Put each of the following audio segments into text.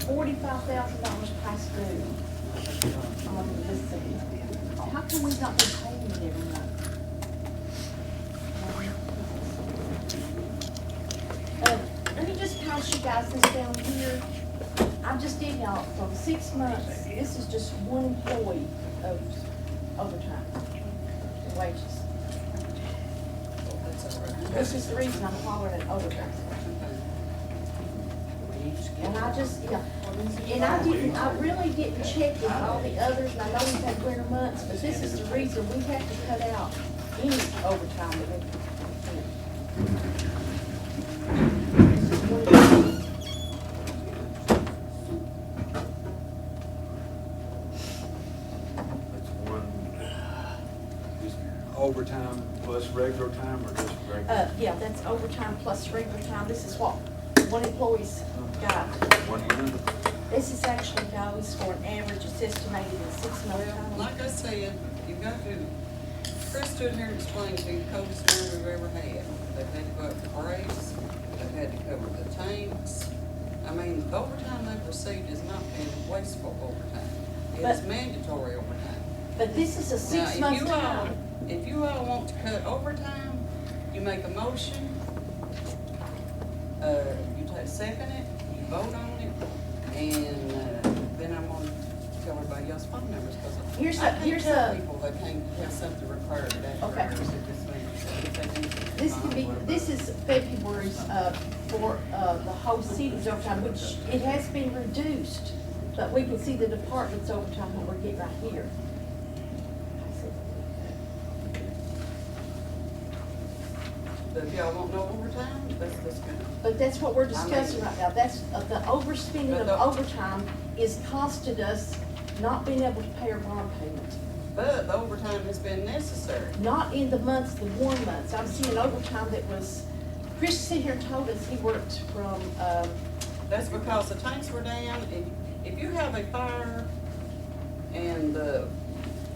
$45,000 past due on this thing. How come we've not been paying it every month? Let me just pass you guys this down here. I just did y'all from 6 months. This is just one employee of overtime wages. This is the reason I'm calling it overtime. And I just, yeah, and I really didn't check with all the others, and I know we've had winter months, but this is the reason we have to cut out any overtime that we can. This is one of the- Overtime plus regular time or just regular? Yeah, that's overtime plus regular time. This is what one employee's got. 1 month? This is actually goes for an average, it's estimated in 6 months. Well, like I said, you've got to, Chris stood here and explained to you the coldest winter we've ever had. They've had to go up the brakes, they've had to cover the tanks. I mean, the overtime they've received has not been wasteful overtime. It's mandatory overtime. But this is a 6 month time. If you all want to cut overtime, you make a motion, you second it, you vote on it, and then I'm gonna tell everybody else phone numbers, because I can't tell people they can't have something required after hours at this meeting. This can be, this is February's, for, the whole city's overtime, which it has been reduced, but we can see the department's overtime, what we're getting right here. But if y'all want no overtime, that's good. But that's what we're discussing right now. That's, the overspending of overtime is costed us not being able to pay our bond payment. But the overtime has been necessary. Not in the months, the warm months. I'm seeing overtime that was, Chris sitting here told us he worked from, That's because the tanks were down. If you have a fire and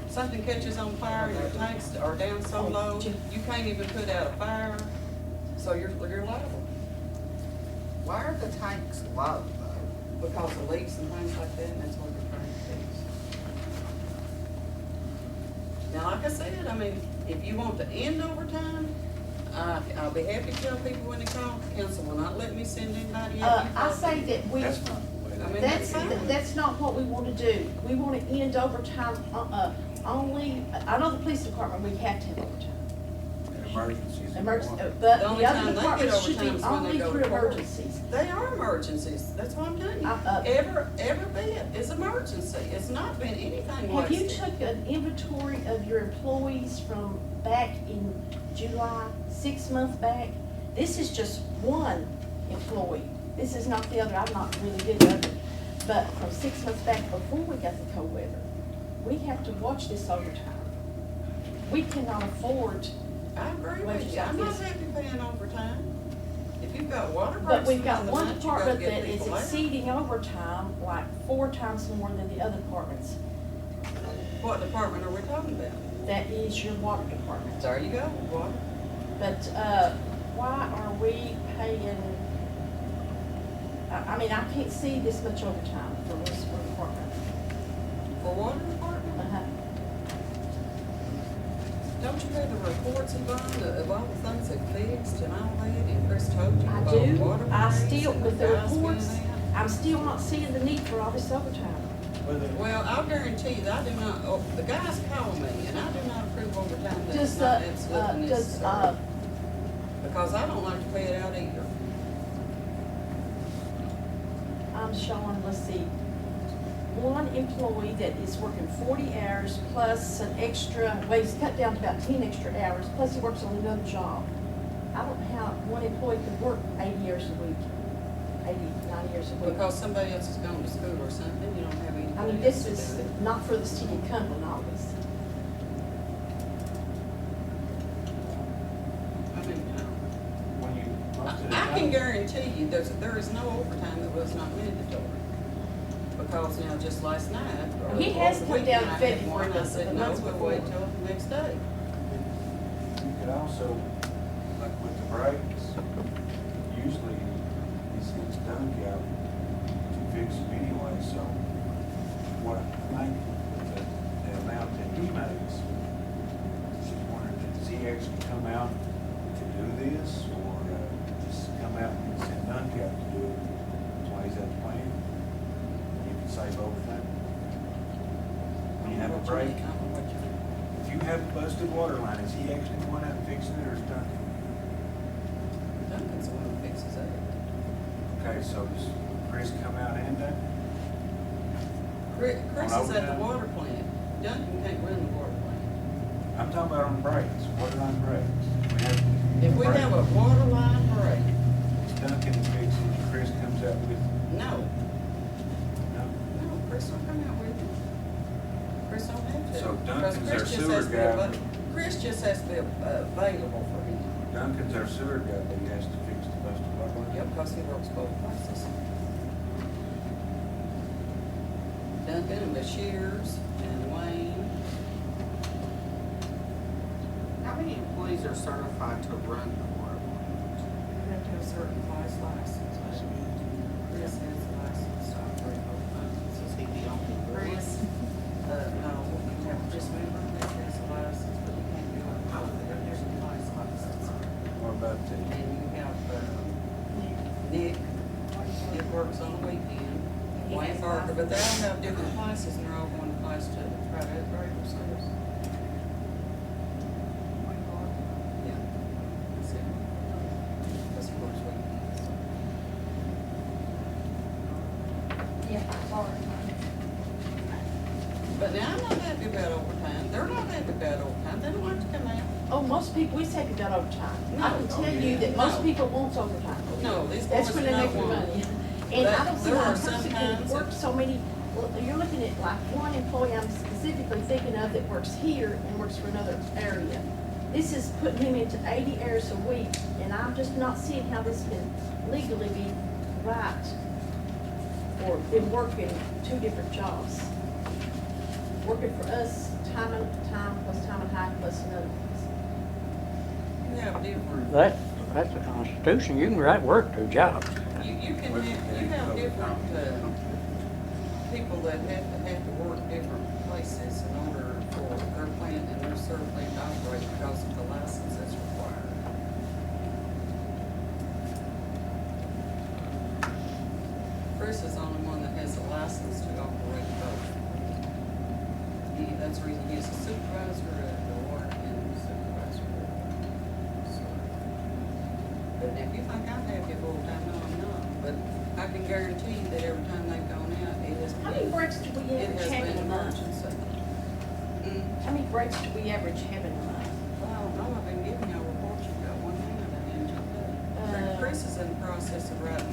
something catches on fire, your tanks are down so low, you can't even put out a fire, so you're liable. Why are the tanks low though? Because of leaks and things like that, and that's what they're trying to fix. Now, like I said, I mean, if you want to end overtime, I'll be happy to tell people when they call. Council will not let me send anybody out. I say that we, That's not the way that. that's not what we want to do. We want to end overtime, only, I know the police department, we have to have overtime. Emergencies. But The only the time other they get departments should be overtime is when only they go through to court. emergencies. They are emergencies, that's what I'm telling you. Every bit is emergency, it's not been anything Have you wasted. took an inventory of your employees from back in July, 6 months back? This is just one employee. This is not the other, I'm not really good at it. But from 6 months back before we got the cold weather, we have to watch this overtime. We cannot afford, I agree with you, I'm not happy paying overtime. If you've got water but breaks we've got in the one month, you gotta department get that is people out. exceeding overtime like 4 times more than the other departments. What department are we talking about? That is your water department. There you go, water. But, why are we paying, I mean, I can't see this much overtime for this one department. For water department? Uh-huh. Don't you have the reports, Yvonne, of all the things they fixed and all that, and Chris told you I about do, water I breaks still, and with the guys being reports, out? I'm still not seeing the need for all this overtime. Well, I'll guarantee you that I do not, the guys call me, and I do not approve overtime that's Does, not absolutely does, necessary. Because I don't like to pay it out either. I'm showing, let's see, one employee that is working 40 hours plus an extra, well, he's cut down to about 10 extra hours, plus he works on another job. I don't know how one employee could work 80 hours a week, 80, 90 hours a week. Because somebody else is going to school or something, you don't have anything I mean, else this to is do. not for the city of Cumberland, always. I mean, When you, most of the I can time, guarantee you there is no overtime that was not mandatory. Because, you know, just last night, or He has the come weekend, down I in had February, one, I but said, the no, months we'll before. wait till the next day. you could also, like with the brakes, usually these things done out to fix them what I think the amount that he makes, she's wondering, does he actually come out to do this, or just come out and send Duncap to do it? That's why he's at the plant. You can save overtime. When you have a break, I don't know what you mean. if you have a busted water line, is he actually going out and fixing it, or is Duncan? Duncan's the one who fixes it. Okay, so does Chris come out and do? Chris is at the overtime? water plant. Duncan can't run the water plant. I'm talking about on breaks, water line breaks. If we have a water line break, Duncan fixes it, Chris comes out with, no, no? Chris don't come out with it. Chris don't have to. So Because Duncan's Chris our just sewer has to be guy. Chris just has to be available for him. Duncan's our sewer guy, but he has to fix the busted water line? Yep, because he works both places. Duncan and Bashir's and Wayne. How many employees are certified to run the water plant? You have to have a certain class license. Chris has a license to operate both places. Is he the only one? Chris, no, you have Chris Weaver, Chris has a license, but you can't do it. There's a class license. What about the, And you have, Nick, Nick works on the weekend, Wayne Parker, but they all have different classes and they're all going to class to try to upgrade themselves. Yeah. That's it. Because he works weekends. Yeah, sorry. But now I'm not happy about overtime. They're not happy about overtime. They don't want to come out. Oh, most people, we take about overtime. I can No. tell you that most No. people want overtime. No, these That's boys when do they not make their want money. it. And I But don't see there how are a person can sometimes work so many, well, you're looking at like one employee I'm specifically thinking of that works here and works for another area. This is putting him into 80 hours a week, and I'm just not seeing how this can legally be right for them working two different jobs. Working for us, time and a half plus another. You have different, That's the Constitution. You can work two jobs. you can have, you have different, people that have to work different places in order for their plant and their sewer plant to operate because of the license that's required. Chris is the only one that has a license to operate both. That's the reason he's a supervisor at the water and a supervisor at sewer. But if you think I'm happy full time, no, I'm not. But I can guarantee you that every time they've gone out, it has How many been, breaks do we it average has have been in a month? emergency. How many breaks do we average have in a month? Well, I don't know, I've been giving y'all reports, you've got one hand and then you do. Chris is in the process of writing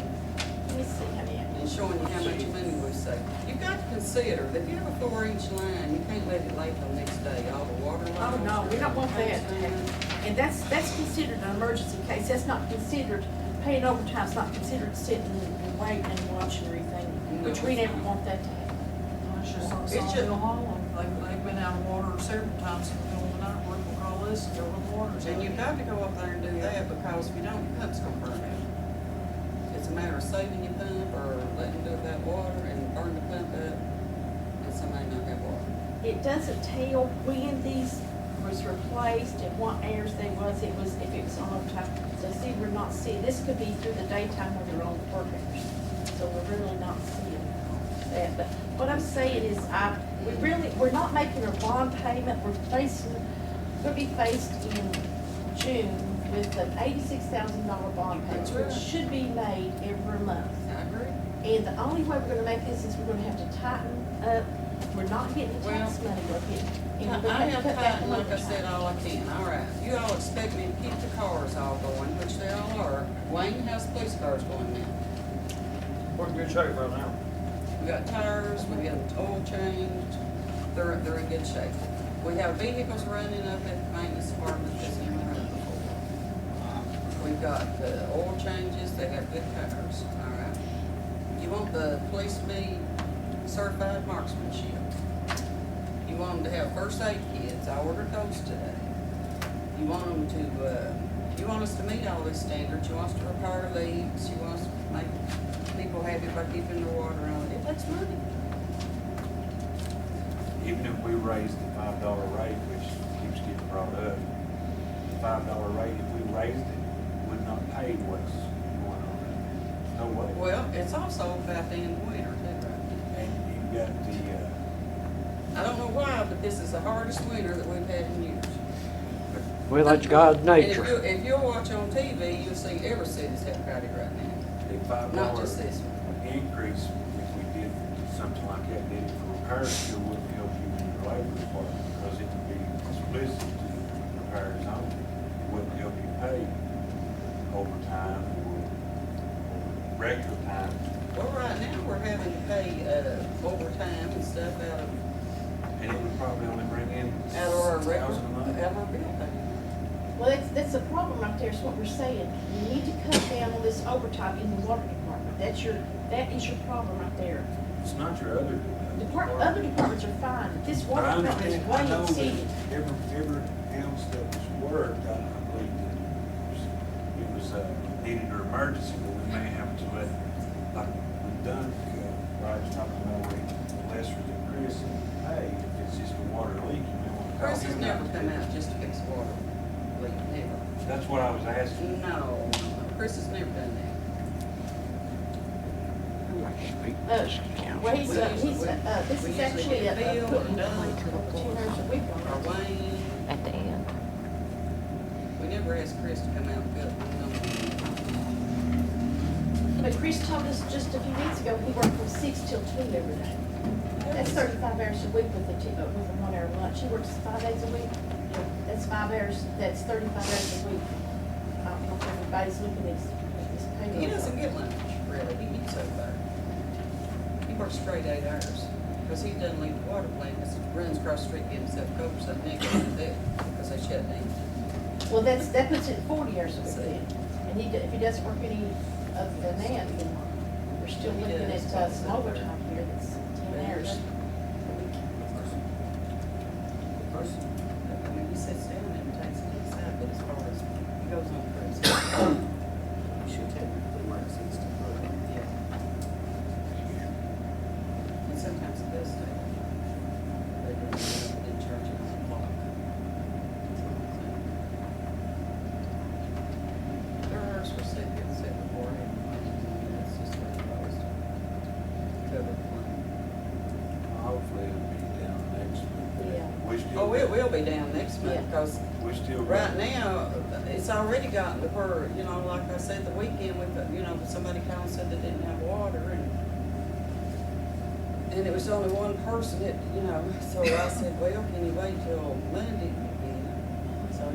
Let me see how many. and showing you how much money we save. You've got to consider that if you have a 4-inch line, you can't let it lay till next day, all the water lines. Oh, no, we don't want that to are- happen. And that's considered an emergency case. That's not considered, paying overtime's not considered sitting and waiting and watching everything, which we never want that to happen. It's just like It's just- Sawmill Hollow, they've been out of water several times in the middle of the night, work will call us and go to the water's And out. you've got to go up there and do that because if you don't, your pump's gonna burn out. It's a matter of saving your pump or letting do without water and burn the pump up and somebody not have water. It doesn't tell when these was replaced and what hours they was, if it was on overtime. So see, we're not seeing, this could be through the daytime when they're on work hours. So we're really not seeing that. But what I'm saying is, we're not making a bond payment. We're gonna be faced in June with an $86,000 bond payment, That's which right. should be made every month. I agree. And the only way we're gonna make this is we're gonna have to tighten up. We're not getting the tax money we're getting. And we're I gonna have cut back tightened, on like I said, overtime. all I can, all right. You all expect me to keep the cars all going, which they all are. Wayne has police cars going now. We're in good shape right now. We got tires, we got oil changed, they're in good shape. We have vehicles running up at the maintenance department that's never run before. We've got oil changes, they have good tires, all right? You want the police to be certified marksmanship. You want them to have first aid kits, I ordered those today. You want them to, you want us to meet all these standards, you want us to repair leaks, you want us to make people happy by keeping their water on. It takes money. even if we raised the $5 rate, which keeps getting brought up, the $5 rate, if we raised it, would not pay what's going on. There's no way. Well, it's also about the end of winter too, right? And you've got the, I don't know why, but this is the hardest winter that we've had in years. Well, that's God's And if nature. if you'll watch on TV, you'll see every city's had crowded right now, the $5 not just this one. increase, if we did something like that, did it for repairs, still wouldn't help you in your labor department, because it would be explicit to repairs only. It wouldn't help you pay overtime or regular time. Well, right now, we're having to pay overtime and stuff And it would probably only bring in out of our $6,000 regular, a month. out of our bill payment. Well, that's the problem right there, is what we're saying. You need to cut down on this overtime in the water department. That is your problem right there. It's not your other Other departments are fine, but this But water I department is understand, I way know that exceeded. every else that was worked, I believe that it was needed an emergency, but we may have to let, like we've done, Roger's talking about lesser than Chris, and hey, if it's just a water leak, you may want to call Chris has him never out. come out just to fix water leak, never. That's what I was asking. No, Chris has never done that. I'd like to speak to Uh, this council. Well, this We is usually actually get a Bill or putting Doug 2 hours a week or on it. Wayne. At the end. We never asked Chris to come out and fill it. But Chris told us just a few weeks ago, he worked from 6 till 2 every day. That's 35 hours a week with a 1 hour lunch. He works 5 days a week. That's 5 hours, that's 35 hours a week. I don't know if everybody's looking at this payroll. He doesn't get lunch, really, he eats over there. He works straight 8 hours, because he doesn't leave the water plant, he runs across the street, get himself covered, so they can't do that, because they shut down. Well, that puts it at 40 hours a week then. And if he doesn't work any other than that, then we're still He looking does. at some overtime here that's 10 hours. I mean, he sits down and takes it out, but as far as, he goes on cruise. You should technically work 6 to 4. Yeah. And sometimes it does stay. They didn't charge it on the clock. Their hours were set, good set beforehand. That's just what it was. Cover the line. Hopefully it'll be down next month. Yeah. We still. Oh, it will be down next month, Yeah. because We still. right now, it's already gotten to where, you know, like I said, the weekend with, somebody called and said they didn't have water, and it was only one person that, so I said, well, can you wait till Monday? So,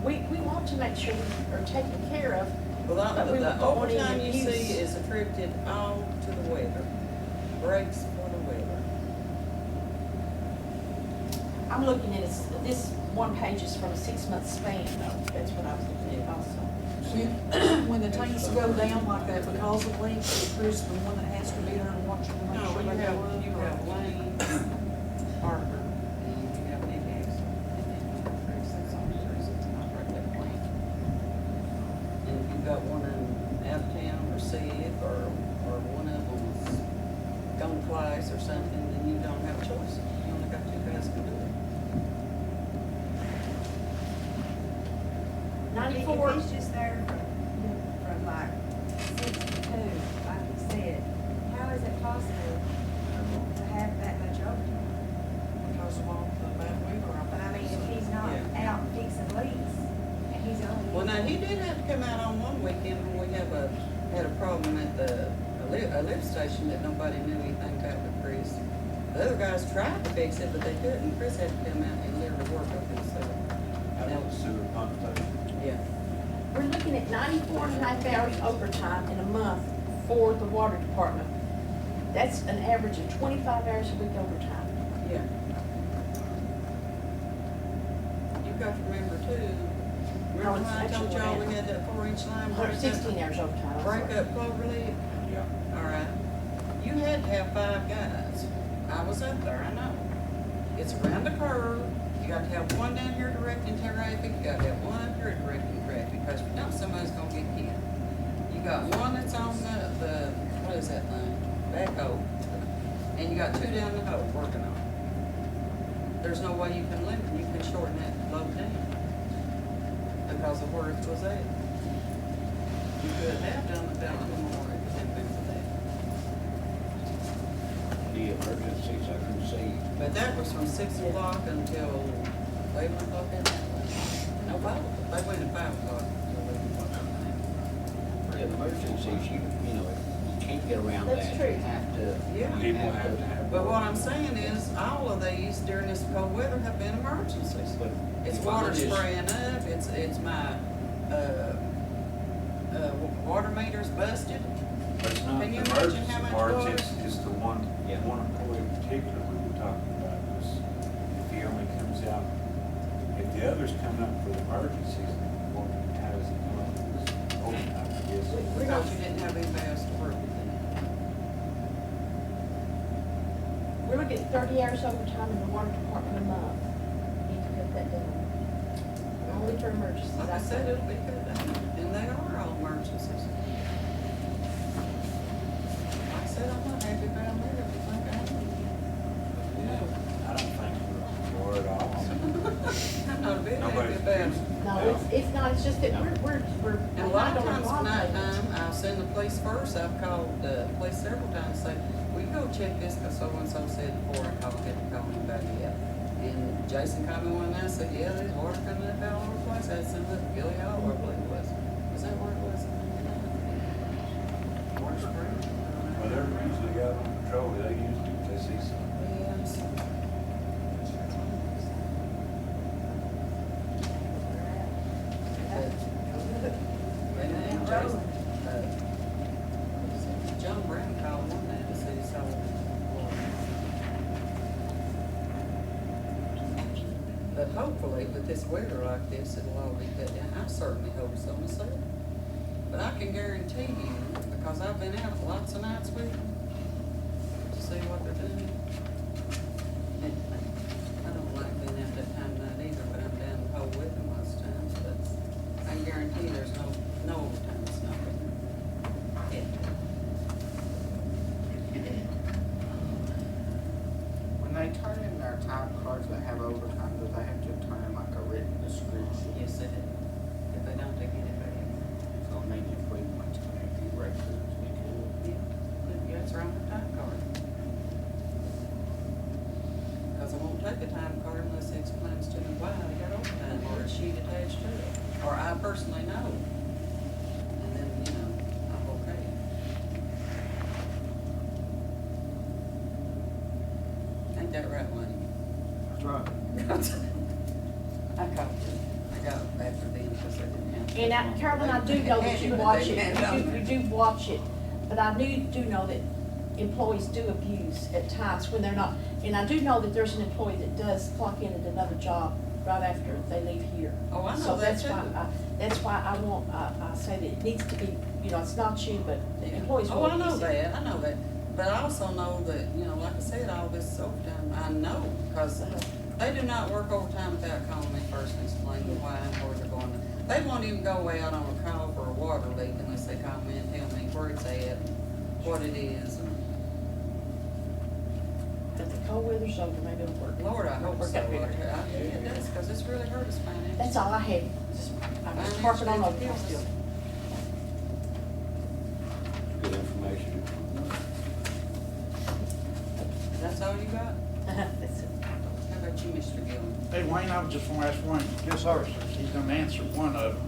We want to make sure we are taken care of. well, But we the don't want any overtime you abuse. see is attributed all to the weather, breaks for the weather. I'm looking at this one page is from a 6-month span though. That's what I was looking at also. When the tanks go down like that because of leaks, is Chris the one that has to be there and watch them to make No, sure you they go up? have Wayne, Parker, and you have Nick Axel, and then you have Chris, that's all Chris, it's not right that plan. And if you've got one of them out of town or sick, or one of them's gone twice or something, then you don't have a choice. You only got 2 guys to do it. 94. If he's just there from like 6 to 2, like you said, how is it possible to have that much overtime? Because of all the bad weather. But I mean, if he's not Yeah. out fixing leaks, and he's only. Well, now, he did have to come out on one weekend when we had a problem at a lift station that nobody knew anything about but Chris. The other guys tried to fix it, but they couldn't. Chris had to come out and literally work up himself. Out of the sewer pump station. Yeah. We're looking at 94.5 hours overtime in a month for the water department. That's an average of 25 hours a week overtime. Yeah. You've got to remember too, remember it's when I told actually y'all we more had that 4-inch line Or break 16 up, hours overtime. I'm break sorry. up Cloverleaf? Yeah. All right. You had to have 5 guys. I was up there, I know. It's around the curve. You got to have one down here directing traffic. You got to have one up here directing traffic, because if you don't, somebody's gonna get hit. You got one that's on the what is that thing? Backhoe. And you got 2 down the hole working on it. there's no way you can limit, you can shorten that load down because of where it was at. You could have done without a little more if it hadn't been for that. The emergencies, I can see. But that was from 6 o'clock until 11 o'clock at night. No, 5 o'clock. They went at 5 o'clock until 11 o'clock at night. For the emergencies, you know, you can't get around that. That's true. You have to. Yeah. you People have to have. But what I'm saying is, all of these during this cold weather have been emergencies. But It's if water I just- spraying up, it's my, water meter's busted. But it's not Can the you imagine emergency how much parts, water? it's the one employee in particular we were talking about, was if he only comes out, if the others come out for the emergencies, what, how does it go? It's overtime, I guess. We're Because not, you didn't have anybody else to work with. we're looking at 30 hours overtime in the water department a month. Need to cut that down. Only for emergencies. Like I said, it'll be good, and they are all emergencies. Like I said, I'm not happy about that, if you think I am. Yeah, I don't think we're at all. I'm not a bit happy Nobody's about it. accusing. No, it's not, it's just that we're And a lot of behind on our times bond at payments. nighttime, I'll send the police first, I've called the police several times, say, will you go check this, cause so-and-so said before I called, had to call him back yet. And Jason called me one night and said, yeah, there's water coming up all over the place, I had some up Gilly Hall, I believe it was. Was that where it was? Water spring? Well, they're usually out on patrol, they usually, if they see something. Yes. And then Jason, John Brown called one day to see so. But hopefully with this weather like this, it'll all be cut down. I certainly hope so myself. But I can guarantee you, because I've been out lots of nights with them, to see what they're doing. And I don't like being out that time of night either, but I'm down the hole with them most times, but I can guarantee there's no overtime, it's not been. When they turn in their time cards that have overtime, do they have to turn in like a written description? Yes, they do. If they don't, they get it back. So maybe if we went to maybe regulars, we could. Yeah, it's around the time card. Cause I won't take a time card unless it explains to me why they got overtime or a sheet attached to it, or I personally know. And then, I'm okay. Ain't that right, Lenny? That's right. I got after then because I didn't have. And Carolyn, I do know that you watch it, you do watch it, but I do know that employees do abuse at times when they're not, and I do know that there's an employee that does clock in at another job right after they leave here. Oh, I know So that that's too. why I say that it needs to be, it's not you, but the employees will Oh, I know abuse it. that, I know that, but I also know that, like I said, all this overtime, I know, because they do not work overtime without calling me first and explaining why and where they're going. They won't even go out on a call for a water leak unless they call me and tell me where it's at, what it is, and But the cold weather's over, maybe it'll work. Lord, I hope Work so. out better. It does, because it's really hurt us financially. That's all I had, I was harping on overtime still. Good information. That's all you got? That's it. How about you, Mr. Gillen? Hey, Wayne, I was just gonna ask Wayne, yes, sir, he's gonna answer one of them.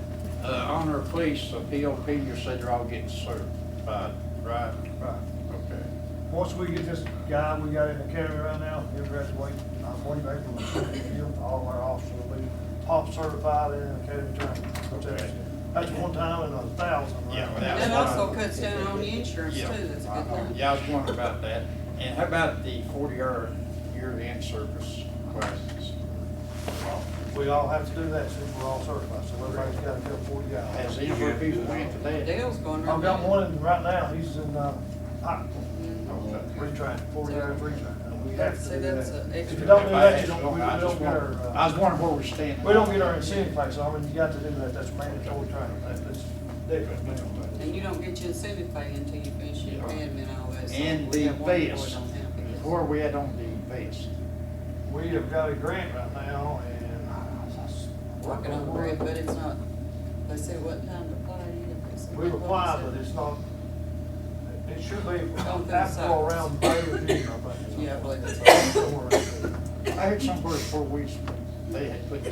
On our police, POP, you said they're all getting certified, right? Right. Okay. Once we get this guy we got in the county right now, he'll graduate, I believe April, all our officers will be POP certified and academy trained. That's one time in 1,000. right? Yeah, well, And that's that what also I- cuts down on the insurance too, Yeah. that's a good thing. Yeah, I was wondering about that. And how about the 40-hour yearly in-service classes? We all have to do that since we're all certified, so everybody's got to go 40 hours. Has any of our people went to that? Dale's going right I've got now. one right now, he's in, Pike, Mhm. retrain, 40 hours retrain. And we have to See, do that's that. an If extra. you don't do that, you I don't, we just don't get wondered- I our, was wondering where we're standing. we don't get our incentive pay, so I mean, you got to do that, that's mandatory training, that's definitely. And you don't get your incentive pay until you finish your Yeah. admin and all that. So And we the have one boy vest, don't have his. where are we at on the vest? we have got a grant right now, and Working on the grant, but it's not, they say what time to apply yet. They say we've what applied, they but said. it's not, it should be Going through the after cycles. or around Bay Review, I think. Yeah, I believe that's right. Somewhere around there. I heard somewhere 4 weeks, they had put the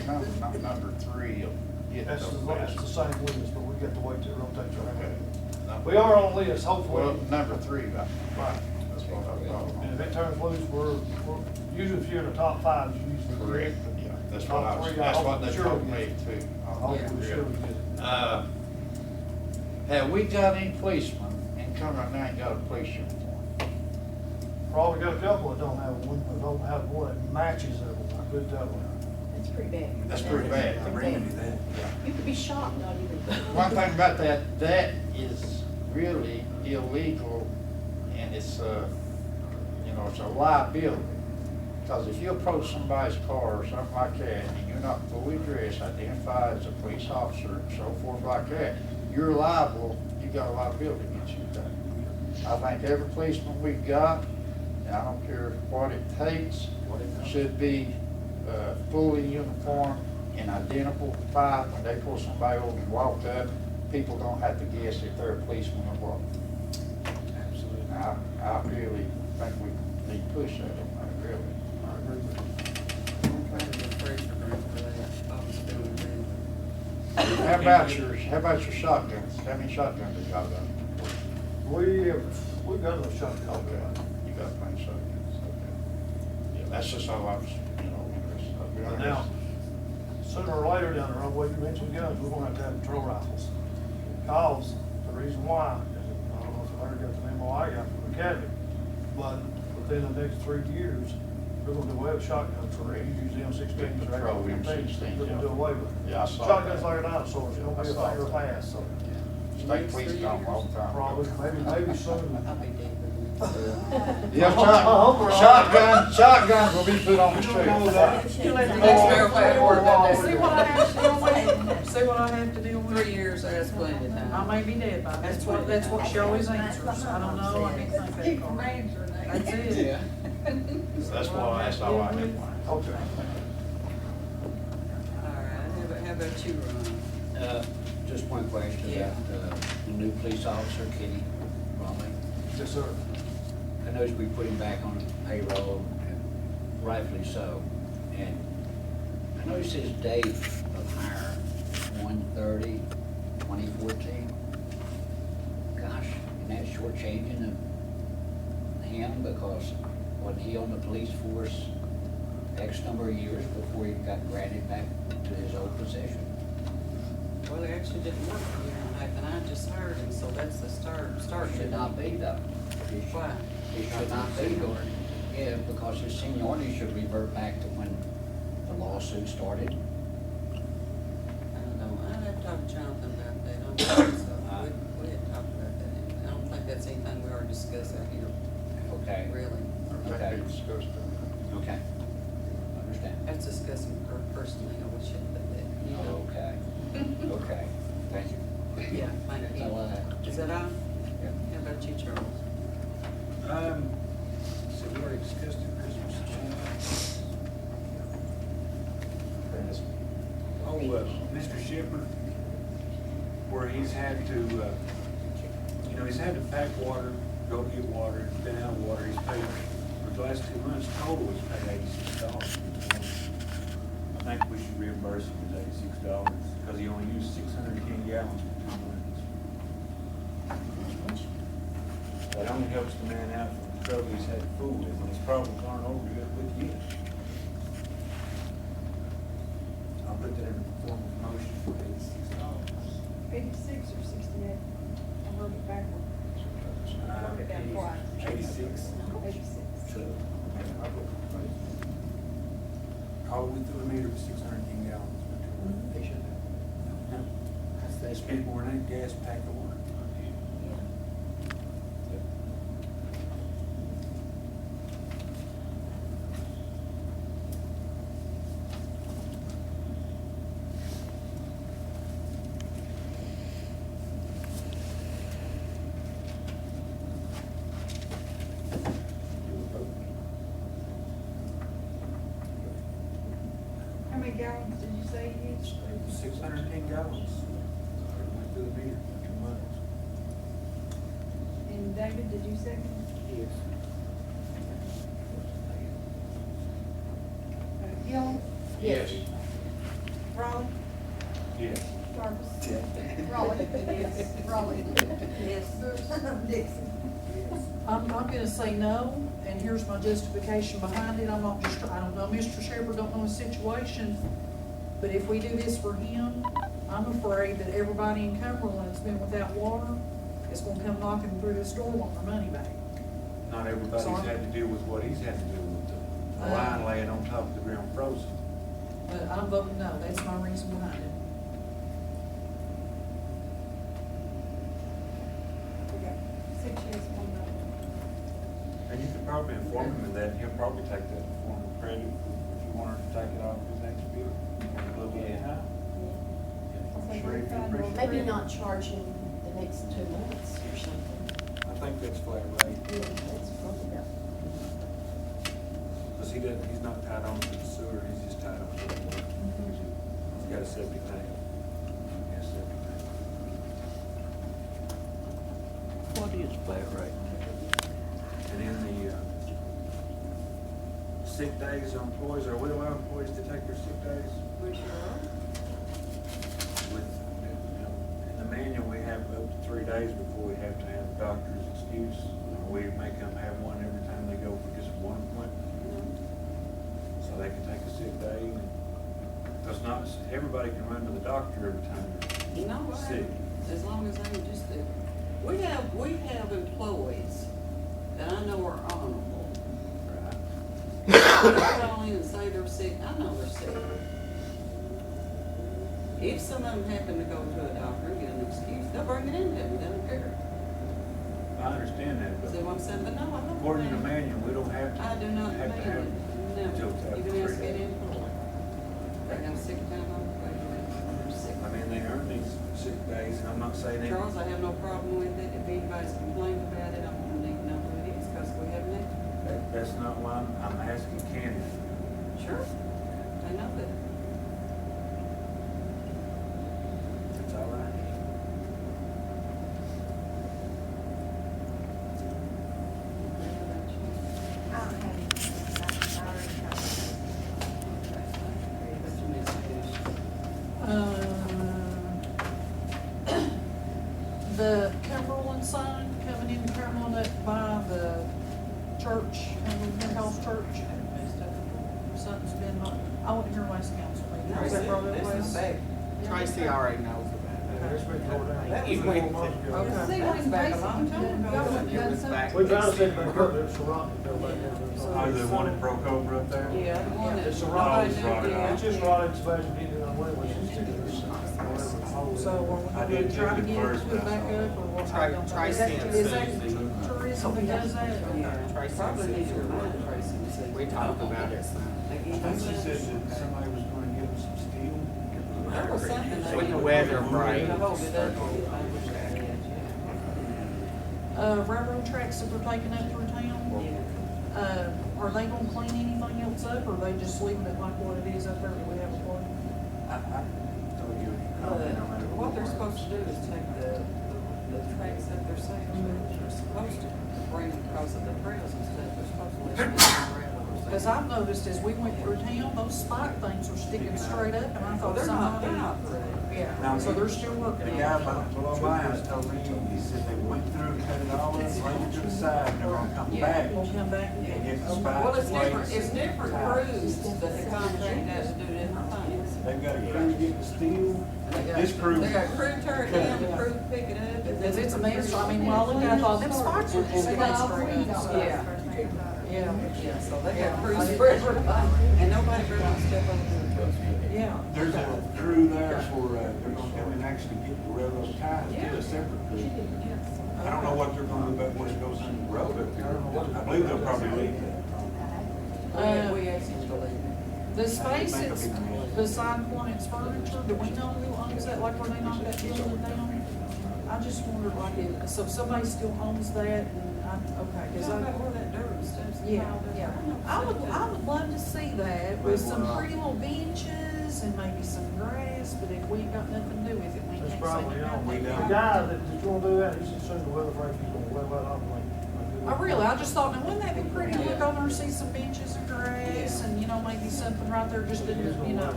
number 3 of getting That's those the list. same list, but we got to wait till it rotates Okay. around. We are on list, Well, hopefully. number 3, Right. that's what I thought. And if it turns loose, we're usually if you're in the top 5, you usually. Correct, yeah, that's what I was, that's what they told me too. Hopefully, we should get it. Have we got any policemen in Cumberland now ain't got a police uniform? Probably got a couple that don't have one, that don't have one that matches everyone, I could tell you. That's pretty bad. That's pretty bad. I remember that. You could be shot, not even. One thing about that, that is really illegal, and it's it's a liability. Because if you approach somebody's car or something like that, and you're not fully dressed, identified as a police officer, and so forth like that, you're liable, you got a liability against you. I think every policeman we've got, and I don't care what it takes, should be fully uniformed and identified. When they pull somebody over and walk up, people don't have to guess if they're a policeman or what. Absolutely. I really think we need to push that on that, really. I'm trying to get fresh for grant for that. I was doing that. How about your shotguns? How many shotguns have y'all got? We've got a shotgun. Okay, you got plenty of shotguns, okay. Yeah, that's just all I was, interested. I'll be But honest. now, sooner or later down the road, what you mentioned guns, we're gonna have patrol rifles. Because the reason why, is I don't know if I heard got the memo I got from the academy, but within the next 3 years, we're gonna do away with shotguns for use M16s or Patrol M16s. M16s, We're gonna do yeah. away with them. Yeah, I saw Shotguns that. like a dinosaur, it's gonna be a thing of the past, so State police don't all the time. probably, maybe soon. I'll be dead. Yeah, shotguns will be put on the street. You let the Next next verify order about See that. what I have to deal with? See what I have to deal with? 3 years, that's plenty of I time. may be dead by then. That's what she always answers. I don't know, I can't think that far. That's it. Yeah. That's why, that's all I have. Okay. All right, how about you, Ron? Just one question Yeah. about the new police officer, Kitty Bromley. Yes, sir. I noticed we put him back on payroll, and rightfully so. And I noticed his date of hire, 1/30/2014. Gosh, isn't that shortchanging him, because wasn't he on the police force X number of years before he got granted back to his old position? Well, it actually didn't work for a year and a half, and I just hired him, so that's the start. Should not be though. It should- Why? It should not be, Gordon. Yeah, because his seniority should revert back to when the lawsuit started. I don't know, I'd have to talk to Jonathan about that, I don't think so. We had talked about that, I don't think that's anything we already discussed out here, Okay. really. That be discussed. Okay. Understand. That's discussing personally, we shouldn't do that, you know? Okay. Okay. Thank you. Yeah, thank That's you. all I have. Is that all? Yeah. How about you, Charles? So we already discussed the Christmas child. Oh, Mr. Shepherd, where he's had to, he's had to pack water, go get water, been out of water, he's paid, for the last 2 months, total he's paid $86. I think we should reimburse him his $86, because he only used 610 gallons for 2 months. That only helps the man out from the trouble he's had to fool with, and his problems aren't over with yet. I'll put that in the form of motion for $86. 56 or 68? I heard it backward. Wrote it down twice. 86. 86. So, All we threw a meter for 610 gallons. they should have. They spent more than a gas pack of water. many gallons did you say you used? 610 gallons. Went through the meter for 2 months. And David, did you second? Yes. Gilliam, Yes. Raleigh, Yes. Jarvis, Raleigh, yes, Raleigh, yes, Dixon. I'm gonna say no, and here's my justification behind it. I'm not just, I don't know, Mr. Shepherd don't know his situation, but if we do this for him, I'm afraid that everybody in Cumberland's been without water, is gonna come knocking through this door wanting their money back. Not everybody's Sorry? had to deal with what he's had to do with the line laying on top of the ground frozen. But I'm voting no, that's my reason behind it. We got 6 yes, 1 no. And you could probably inform him of that, and he'll probably take that form of credit if you want her to take it off his next bill. A little bit of time. So Sure, we're if you fine appreciate with Maybe credit. not charging the next 2 months or something. I think that's flat rate, Yeah, that's probably about. because he's not tied on to the sewer, he's just tied on to the water. He's got a septic tank. Yes, septic tank. What is flat rate? And in the sick days on employees, are we allowing employees to take their sick days? We sure are. With, in the manual, we have up to 3 days before we have to have a doctor's excuse. Or we make them have one every time they go for just one appointment. So they can take a sick day. Because not, everybody can run to the doctor every time You know they're what? sick. As long as they just do. We have employees that I know are honorable. Right. They call in and say they're sick, I know they're sick. If some of them happen to go to a doctor and get an excuse, they'll bring it in to them, they don't care. I understand that, See but what I'm saying? But no, I don't. according to the think- manual, we don't have to. I do not have to have no, until after you can 3 ask days. any employee. They have sick time off, they're sick. I mean, they earn these sick days, and I'm not saying they. Charles, I have no problem with it, if anybody's complained about it, I'm gonna need to know who it is, because we have an expert. That's not why I'm asking Candy. Sure, I know that. That's all right. I don't have any. I already covered The Cumberland sign coming into Cumberland up by the church, Cumberland House Church. Something's been, I went to your last council meeting. Was that brought up This is last? big. Tracy already knows about Yeah, it's been tore down. That was 4 like- months ago. Okay. See, That's when back a Tracy long time done- ago. y'all went and it. It done was something. back. We tried to set back up, it's a rock that go back there. Oh, the one that broke over up there? Yeah, the one that. It's a rock. nobody It's knew, rotted yeah. off. It's just rotted, Sebastian, he did away with it, it's just, So are I we did gonna try to too at get first, it but put I back saw it. up, or what? Tracy and Is that Susie. tourism that does that? Tracy Probably and need to Susie. remind Tracy and see. We talked about it some. They I give think us she said some- that somebody was gonna give them some steel. There was something. they- When the weather breaks. To hold it up. Railroad tracks that they're taking up through town, are they gonna clean anything else up, or are they just leaving it like what it is up there that we have a plan? I told you, comment on that. What they're supposed to do is take the tracks that they're saying, they're supposed to bring them across of the trails and stuff, they're supposed to let them around. Cause I've noticed as we went through town, those spike things are sticking straight up, and I Oh, thought they're not somebody. through. Yeah, so they're still The working guy on it. below my house told me, he said they went through, cut it all up, laid it to the side, and they're gonna come Yeah. back. We'll come back and And get get the Well, spikes, it's plates. different crews that the contract has to do different things. They've got a crew to get the steel. This crew. They got crew tear it down, the crew pick it up. and Cause then it's a mess, I mean, when I looked, I thought, them spikes are just sticking straight up. so- Yeah. Yeah, Yeah, so they got crews for everybody, and nobody really step over to the crews. yeah. There's a crew there for, they're gonna come and actually get the railroad ties, get a separate crew. I don't know what they're gonna do about when it goes in the road up there. I believe they'll probably leave that. We asked him to leave it. The space that's beside Hornet's Furniture, do we know who owns that, like where they knocked that building down? I just wondered, like, so somebody still owns that, and okay, You cause know I, about where that dirt and stuff's Yeah, yeah. I would love to see that with some pretty little benches and maybe some grass, but if we ain't got nothing to do with it, we That's can't probably, say you know, We the don't. guy that's gonna do that, he's just soon the weather break, he's gonna weather that up like. I just thought, now, wouldn't that be pretty to look over and see some benches and grass and, you know, maybe something right there just to, you know.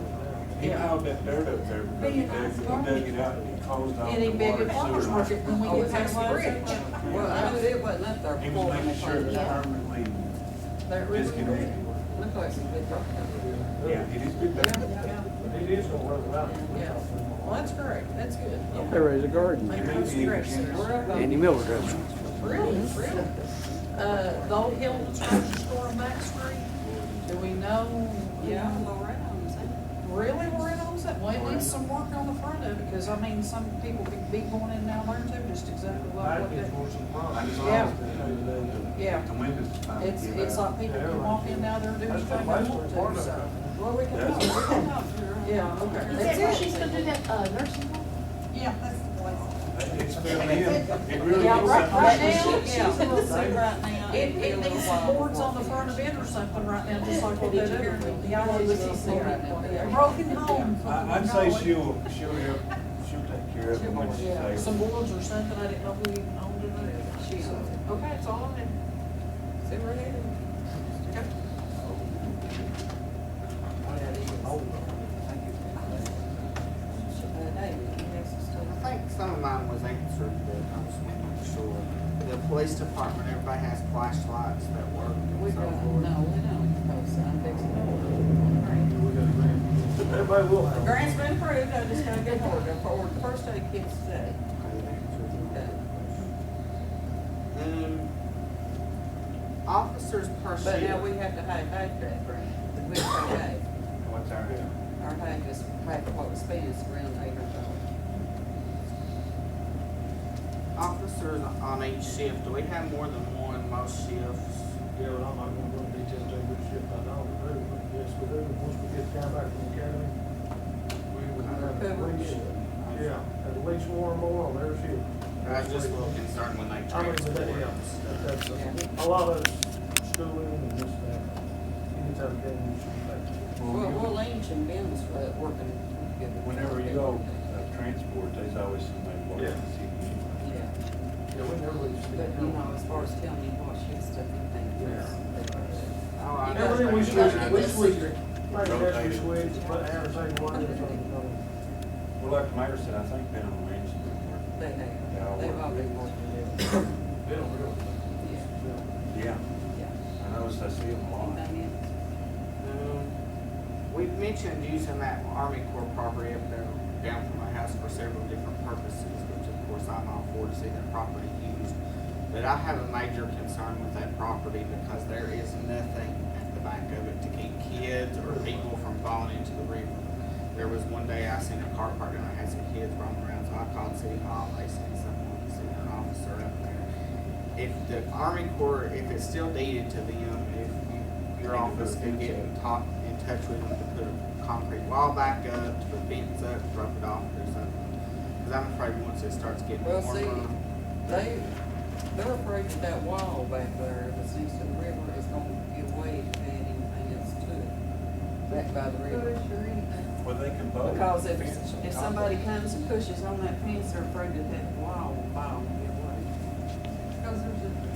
He piled that dirt up there because he dug it out and he closed off It the ain't big water at farmer's sewer. market when we Oh, get past the was bridge. it? Well, I knew it wasn't up there He before was when they making sure closed it it was out. permanently That really disconnected. Look like some good rock. Yeah, it is good dirt. But he is gonna weather that. Yeah. Well, that's great, that's good. They raise a garden. Maybe those grass there. Andy Miller does. Really, really? The old Hilton's grocery store on Back Street, do we know? Yeah, Loretta owns it. Really, Loretta owns that? Well, it needs some work on the front of it, because I mean, some people could be going in down there too, just exactly like what Back is that. for some I fun. just Yeah. lost it. Yeah. The windows finally It's, give it's out. like people can walk in now there and do That's anything they basically want part to, of so. it. Well, we can That's- talk, we can talk to her. Yeah, okay. Is that where she's gonna do that, nursing home? Yeah, that's the place. It's filled in. It really Yeah, is right something. now, She's yeah. in the suit right now. It needs some boards on the front of it or something right now, just like what that other, the yellow was right now. A broken home. I'd say she'll take care of it when she Yeah, takes some it. boards or something, I didn't know who even owned it. She owns it. Okay, it's all in. See where it is? Okay. David, you have some stuff? I think some of mine was answered, but I just want to make sure. The police department, everybody has flashlights that work We and so got, forth. no, we don't, because I'm fixing to. Everybody will The have. grant's been approved, I just gotta get ordered, for the first aid kits today. Okay, that answers it. Okay. Officers per But now shift. we have to have that grant, we have to have, What's our deal? our half is half of what we spend is around $800. Officers on each shift, do we have more than one most shifts? Yeah, but I'm not gonna go into detail to which shift I know, but yes, we do, once we get the guy back from the academy, we would have at least, yeah, at least one or more on their shift. I was just a little concerned when they I mean, but that, transport. yeah, that's, a lot of it's schooling and this, that, anytime academy, you should be back. Well, Lynch and Ben's working together. Whenever you go transport, there's always somebody walking Yeah. the city. Yeah, Yeah, we never really see. but you know, as far as telling you what shifts stuff you think. Oh, I know. Everything we switch, we That's switch, secret. like that's we switch, but Aaron say one or something, Well, like the mayor said, I think Ben on Ranch has been working. They have, Yeah, I'll they've work all with been it. working together. they don't really. Yeah, Yeah, yeah. I noticed I see them a lot. Anything else? We've mentioned using that Army Corps property up there down from my house for several different purposes, which of course I'm all for to see that property used. But I have a major concern with that property because there is nothing at the back of it to keep kids or people from falling into the river. There was one day I seen a car parked and I had some kids roaming around, so I called City Hall, they sent someone, sent an officer up there. If the Army Corps, if it's still deeded to them, if your office can get in touch with them to put a concrete wall back up, to put fence up, drop it off or something. Cause I'm afraid once it starts getting Well, warmer. see, they're afraid that that wall back there that's next to the river is gonna give way to anything else to it, back by the river. Well, they can both. Because if fence on top somebody of it. comes and pushes on that fence, they're afraid that that wall will fall and give way.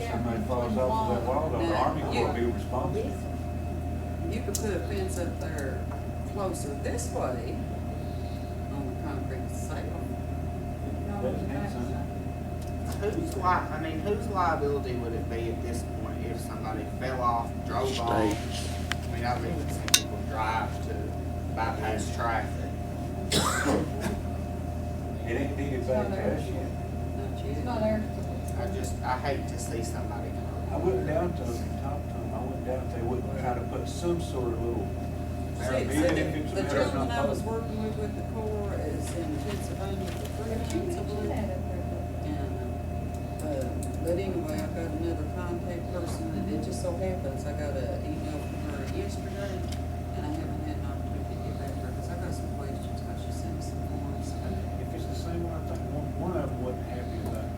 If somebody falls off of that wall, though, the Now, Army Corps will be responsible. You could put a fence up there closer this way on the concrete side. Doesn't need some. Whose liability would it be at this point if somebody fell off, drove off? I mean, I've even seen people drive to bypass traffic. It ain't needed back to us yet. Not yet. I hate to see somebody I hurt. wouldn't doubt to talk to them, I wouldn't doubt if they wouldn't try to put some sort of little, See, even if it's the a matter of gentleman I not was voting. working with the Corps is in Pennsylvania for 3 months, I believe. And, but anyway, I've got another contact person, and it just so happens, I got an email from her yesterday, and I haven't had an opportunity to get back to her, because I got some questions, I should send me some forms. If it's the same one, I think one of them wasn't happy about,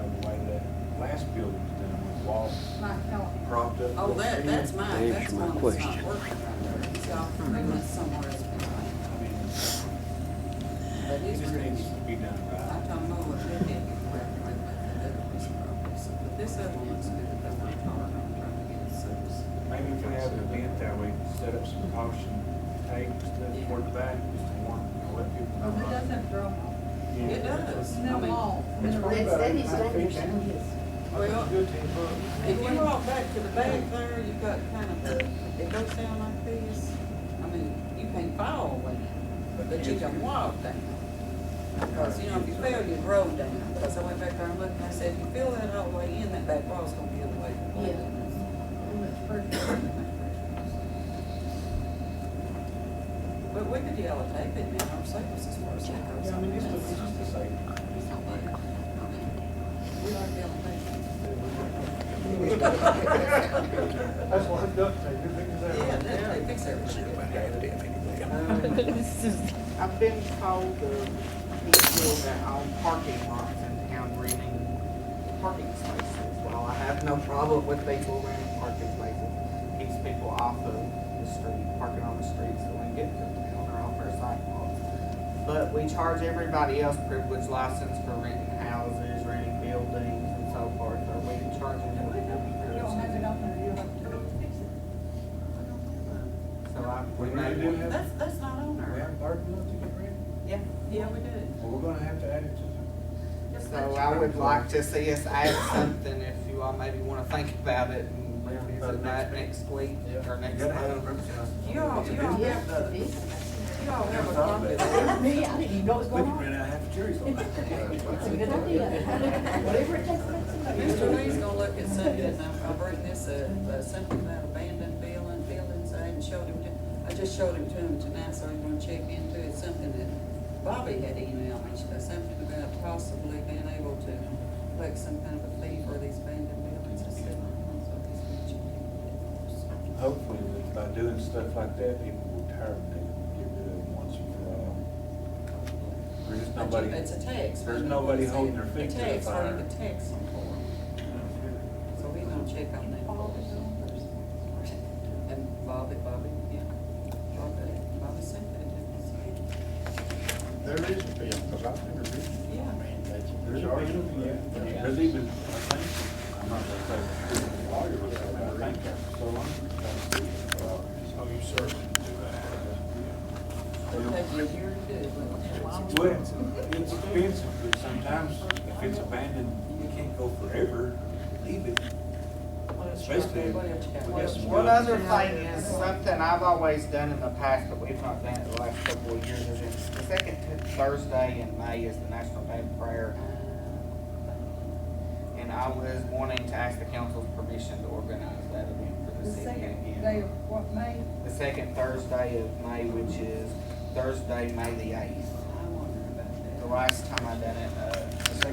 the way that last building was done, with walls propped stuff. Oh, that's mine, that's Answer my one that's not question. working right there. He's got pretty much somewhere else behind. I mean, But it he's just really, needs to be done I right. told him, oh, if they did get corrected, like that other piece of property. So, but this other one looks good, that we're trying to get it serviced. Maybe if we have an event that we set up some caution tape and stuff toward the back, just to warn, let people know. Oh, it does have to grow. It does. No I mean, law. It's probably about That is 8 feet dangerous, down. it is. Well, Good 10 foot. if you walk back to the back there, you've got kind of the, it goes down like this. I mean, you can't fall with it, but you can walk down. Because, you know, if you fell, you'd roll down. Because I went back there and looked, and I said, if you feel that all the way in, that back wall's gonna be the way. Yeah. But we could yellow tape it now, our safest as far as that goes. Yeah, I mean, it's just a safety. We like yellow tape. That's why it's duct tape, it fixes Yeah, everything. they fix everything. I've been told the people that own parking lots in town renting parking spaces. While I have no problem with people renting parking spaces, keeps people off of the street, parking on the street so we can get to town or off our sidewalks. But we charge everybody else privilege license for renting houses, renting buildings and so forth. Are we charging them? You don't have it on there, you have to fix it. So We we really may do want. have, That's not on we there. have parking lots you can rent. Yeah. Yeah, we do. Well, we're gonna have to add it to the. So I would like to see us add something if you all maybe wanna think about it and revisit that next week or next month. You all have Yeah, the, it is. you all have a copy of that. Me, I didn't even know what was We going can on. rent out half the jury's on that. That's a good idea. Whatever it takes to make somebody. Mr. Lee's gonna look at something, I'll bring this, something about abandoned buildings, I hadn't showed him, I just showed him to him tonight, so he's gonna check into it, something that Bobby had emailed me, something about possibly being able to collect some kind of a fee for these abandoned buildings and stuff. So he's gonna check into it. Hopefully, by doing stuff like that, people will tire of it, get rid of it once and for all. There's just nobody. It's a tax. There's nobody holding their feet to the A tax, or fire. you could tax them for it. So he's gonna check on that. And Bobby, yeah. Bobby sent that to us. There is a bill, because I've never read it. Yeah. I mean, that's. There's a penalty, yeah. There's even, I think, I'm not gonna say the lawyer, but I think after so long. Oh, you certainly do that. It'll take you a year to do it. Well, it's expensive, but sometimes if it's abandoned, you can't go forever, leave it. Especially, we got some. One other thing is something I've always done in the past, but we've not done it the last couple of years, is it's the second Thursday in May is the National Day of Prayer. And I was wanting to ask the council's permission to organize that event for the The city second day again. of what, May? The second Thursday of May, which is Thursday, May the 8th. I wonder about The that. last time I done it,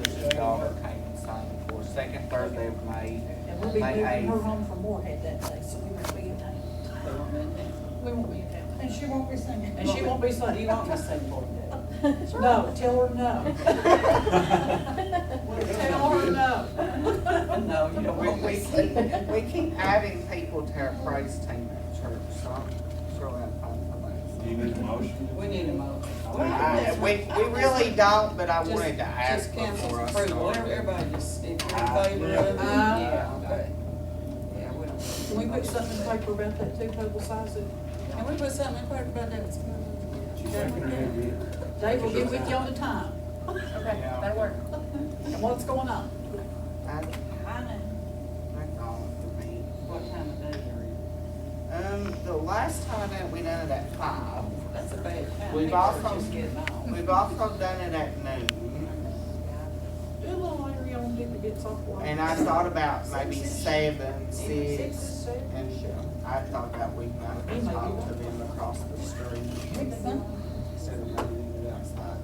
his daughter came and signed for second Thursday of May, And we'll be May moving her 8th. home from Moorhead that day, so we won't be in town. They want me in there. We won't be in town. And she won't be singing. And she won't be So do you want me to sing for you? No, tell her no. Tell her no. No, you don't want me to sing. We keep adding people to our praise team at church, so I'm sure I'll find Do you need a motion? We need a motion. somebody. We really don't, but I Just- wanted to ask Just council's before I approval, started. everybody just, if you're in favor of it, yeah, okay. Yeah, we don't. Can we put something in the paper about that too, publicize it? Can we put something in quick about that? She's shaking her head, yeah. Dave will get with you on the time Okay, Yeah. that'll work. and what's going on. I know. That's all for me. What time of day are you? The last time that we done it at 5. That's a bad time. We've People are also- just getting off. We've also done it at noon. Do a little later, you don't think it gets off work. And I thought about maybe 7, 6, Six, seven, and I thought about we might have talked to them across the street. Instead of maybe leaving it outside.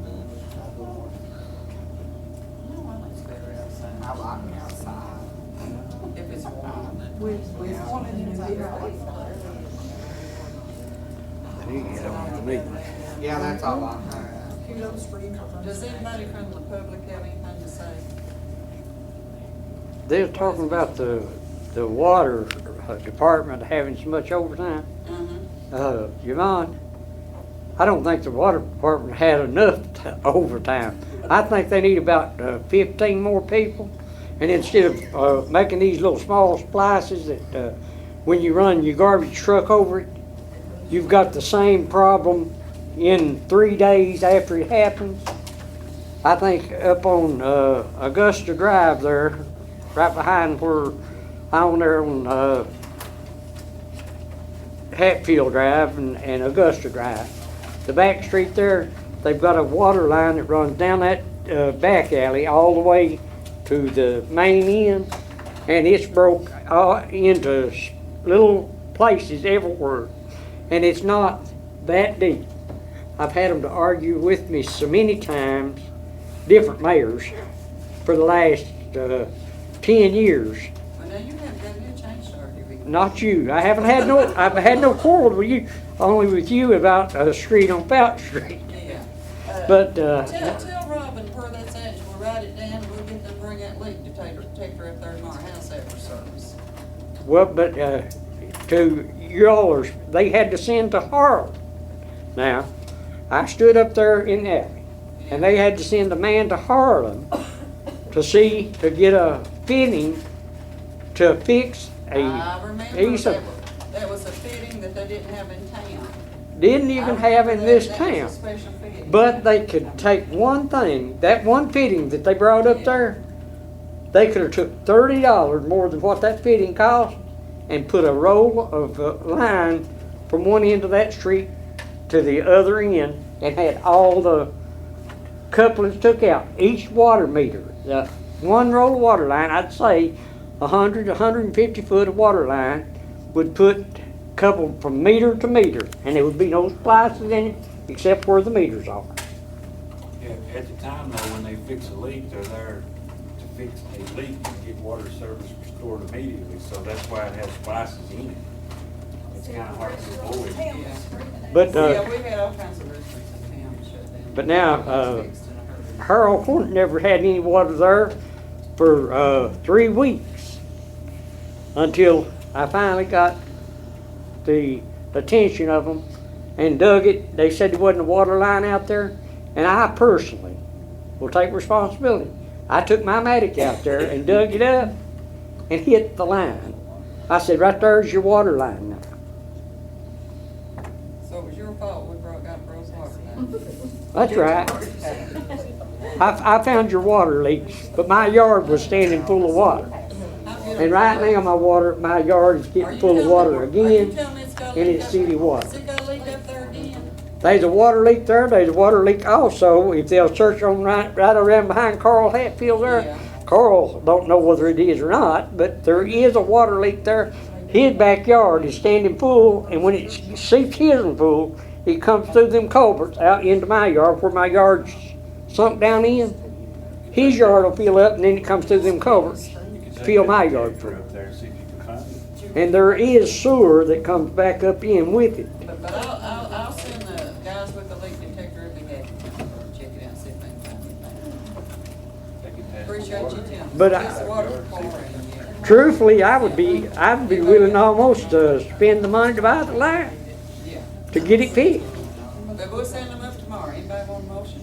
No, I like it's better outside. I like it outside. If it's warm. We wanted him to be right. You get on with me. Yeah, that's all I have. Kudos for you. Does anybody from the public have anything to say? They're talking about the water department having so much overtime. Uh-huh. Yvonne, I don't think the water department had enough overtime. I think they need about 15 more people. And instead of making these little small splices that when you run your garbage truck over it, you've got the same problem in 3 days after it happens. I think up on Augusta Drive there, right behind where I'm there on Hatfield Drive and Augusta Drive, the back street there, they've got a water line that runs down that back alley all the way to the main end, and it's broke into little places everywhere, and it's not that deep. I've had them to argue with me so many times, different mayors, for the last 10 years. Well, now you haven't got any change to argue with. Not you. I've had no quarrel with you, only with you about a street on Fountain Street. Yeah. But, Tell Robin where that's at, we'll write it down, and we'll get them to bring that leak detector up there in our house after service. well, but, to yours, they had to send to Harlan. Now, I stood up there in the alley, and they had to send a man to Harlan to get a fitting to fix I a remember piece of, that was a fitting that they didn't have in town. didn't even have in this That was town. a special fitting. But they could take one thing, that one fitting that they brought up there, they could have took $30 more than what that fitting cost and put a roll of line from one end of that street to the other end and had all the couplings took out. Each water meter, the one roll of water line, I'd say 150 foot of water line would put coupled from meter to meter, and there would be no splices in it except where the meters are. Yeah, at the time though, when they fix a leak, they're there to fix a leak and get water service restored immediately, so that's why it has splices in it. It's kinda hard to avoid. Yeah. But, Yeah, we had all kinds of restaurants in town shut down. But now, Harold Horton never had any water there for 3 weeks until I finally got the attention of them and dug it. They said there wasn't a water line out there, and I personally will take responsibility. I took my Matic out there and dug it up and hit the line. I said, right there's your water line now. So it was your fault we got Rose water down. That's right. I found your water leaks, but my yard was standing full of water. And right now my yard is getting full of water again, and it's city water. Is it got a leak up there again? There's a water leak there, there's a water leak also, if they'll search on right around behind Carl Hatfield there. Yeah. Carl don't know whether it is or not, but there is a water leak there. His backyard is standing full, and when it seeps his full, it comes through them culverts out into my yard where my yard's sunk down in. His yard will fill up, and then it comes through them culverts, fill my yard full. Up there, see if you can find it. And there is sewer that comes back up in with it. But I'll send the guys with the leak detector if they get it, check it out, see if they can find anything. They can test the Appreciate water. you telling me. But This water pouring, yeah. Truthfully, I'd be willing almost to spend the money to buy the line Yeah. to get it fixed. But we'll send them up tomorrow. Anybody want a motion?